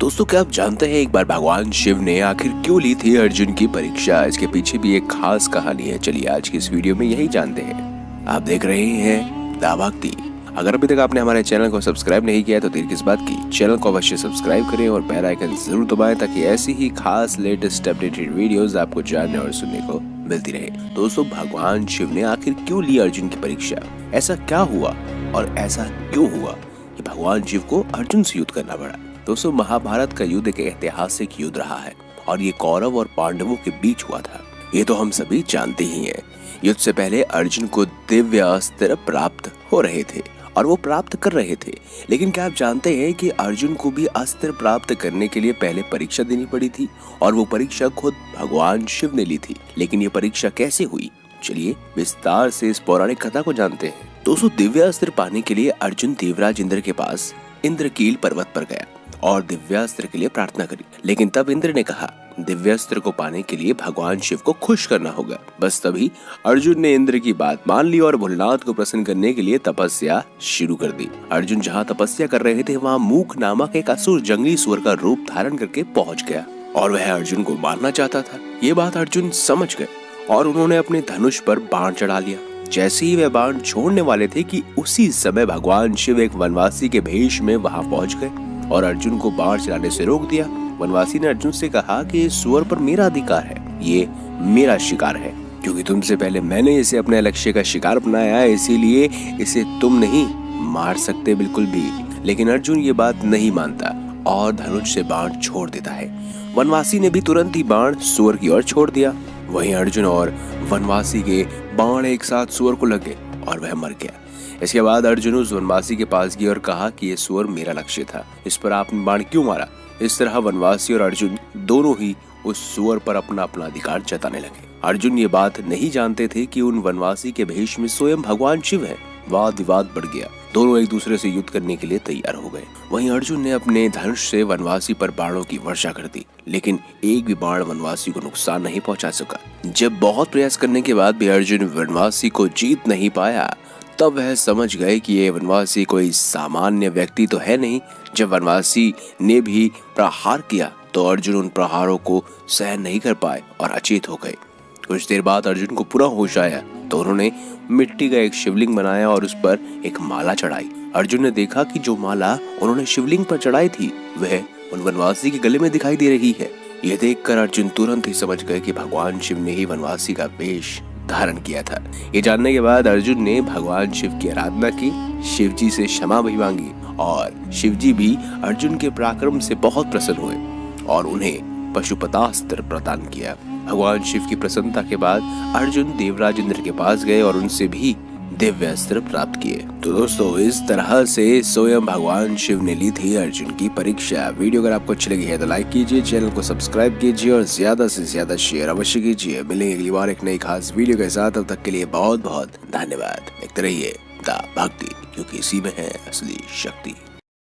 दोस्तों, क्या आप जानते हैं एक बार भगवान शिव ने आखिर क्यों ली थी अर्जुन की परीक्षा? इसके पीछे भी एक खास कहानी है। चलिए आज की इस वीडियो में यही जानते हैं। आप देख रहे हैं द भक्ति। अगर अभी तक आपने हमारे चैनल को सब्सक्राइब नहीं किया तो देर किस बात की, चैनल को अवश्य सब्सक्राइब करें और बेल आइकन जरूर दबाएं ताकि ऐसी ही खास लेटेस्ट अपडेटेड वीडियोस आपको जानने और सुनने को मिलती रहे। दोस्तों, भगवान शिव ने आखिर क्यों ली अर्जुन की परीक्षा? ऐसा क्या हुआ और ऐसा क्यों हुआ कि भगवान शिव को अर्जुन से युद्ध करना पड़ा? दोस्तों, महाभारत का युद्ध एक ऐतिहासिक युद्ध रहा है और ये कौरव और पांडवों के बीच हुआ था। ये तो हम सभी जानते ही हैं। युद्ध से पहले अर्जुन को दिव्य अस्त्र प्राप्त हो रहे थे और वो प्राप्त कर रहे थे। लेकिन क्या आप जानते हैं कि अर्जुन को भी अस्त्र प्राप्त करने के लिए पहले परीक्षा देनी पड़ी थी और वो परीक्षा खुद भगवान शिव ने ली थी। लेकिन ये परीक्षा कैसे हुई? चलिए विस्तार से इस पौराणिक कथा को जानते हैं। दोस्तों, दिव्य अस्त्र पाने के लिए अर्जुन देवराज इंद्र के पास इंद्रकील पर्वत पर गया और दिव्यास्त्र के लिए प्रार्थना करी। लेकिन तब इंद्र ने कहा दिव्यास्त्र को पाने के लिए भगवान शिव को खुश करना होगा। बस तभी अर्जुन ने इंद्र की बात मान ली और भोलेनाथ को प्रसन्न करने के लिए तपस्या शुरू कर दी। अर्जुन जहाँ तपस्या कर रहे थे वहाँ मूक नामक एक असुर जंगली सुअर का रूप धारण करके पहुँच गया और वह अर्जुन को मारना चाहता था। ये बात अर्जुन समझ गए और उन्होंने अपने धनुष पर बाण चढ़ा लिया। जैसे ही वे बाण छोड़ने वाले थे कि उसी समय भगवान शिव एक वनवासी के भेष में वहाँ पहुँच गए और अर्जुन को बाण चलाने से रोक दिया। वनवासी ने अर्जुन से कहा कि इस सुअर पर मेरा अधिकार है, ये मेरा शिकार है, क्योंकि तुमसे पहले मैंने इसे अपने लक्ष्य का शिकार बनाया है, इसीलिए इसे तुम नहीं मार सकते बिल्कुल भी। लेकिन अर्जुन ये बात नहीं मानता और धनुष से बाण छोड़ देता है। वनवासी ने भी तुरंत ही बाण सुअर की ओर छोड़ दिया। वहीं अर्जुन और वनवासी के बाण एक साथ सुअर को लगे और वह मर गया। इसके बाद अर्जुन उस वनवासी के पास गया और कहा कि ये सुअर मेरा लक्ष्य था, इस पर आपने बाण क्यों मारा? इस तरह वनवासी और अर्जुन दोनों ही उस सुअर पर अपना अपना अधिकार जताने लगे। अर्जुन ये बात नहीं जानते थे कि उन वनवासी के भेष में स्वयं भगवान शिव है। वाद विवाद बढ़ गया, दोनों एक दूसरे से युद्ध करने के लिए तैयार हो गए। वहीं अर्जुन ने अपने धनुष से वनवासी पर बाणों की वर्षा कर दी, लेकिन एक भी बाण वनवासी को नुकसान नहीं पहुंचा सका। जब बहुत प्रयास करने के बाद भी अर्जुन वनवासी को जीत नहीं पाया, तब वह समझ गए कि ये वनवासी कोई सामान्य व्यक्ति तो है नहीं। जब वनवासी ने भी प्रहार किया तो अर्जुन उन प्रहारों को सहन नहीं कर पाए और अचेत हो गए। कुछ देर बाद अर्जुन को पुनः होश आया तो उन्होंने मिट्टी का एक शिवलिंग बनाया और उस पर एक माला चढ़ाई। अर्जुन ने देखा कि जो माला उन्होंने शिवलिंग पर चढ़ाई थी वह उन वनवासी के गले में दिखाई दे रही है। यह देखकर अर्जुन तुरंत ही समझ गए कि भगवान शिव ने ही वनवासी का वेश धारण किया था। ये जानने के बाद अर्जुन ने भगवान शिव की आराधना की, शिव जी से क्षमा भी मांगी और शिव जी भी अर्जुन के पराक्रम से बहुत प्रसन्न हुए और उन्हें पशुपतास्त्र प्रदान किया। भगवान शिव की प्रसन्नता के बाद अर्जुन देवराज इंद्र के पास गए और उनसे भी दिव्य अस्त्र प्राप्त किए। तो दोस्तों, इस तरह से स्वयं भगवान शिव ने ली थी अर्जुन की परीक्षा। वीडियो अगर आपको अच्छी लगी है तो लाइक कीजिए, चैनल को सब्सक्राइब कीजिए और ज्यादा से ज्यादा शेयर अवश्य कीजिए। मिलेंगे अगली बार एक नई खास वीडियो के साथ। तब तक के लिए बहुत बहुत धन्यवाद। देखते रहिए द भक्ति, क्योंकि इसी में है असली शक्ति।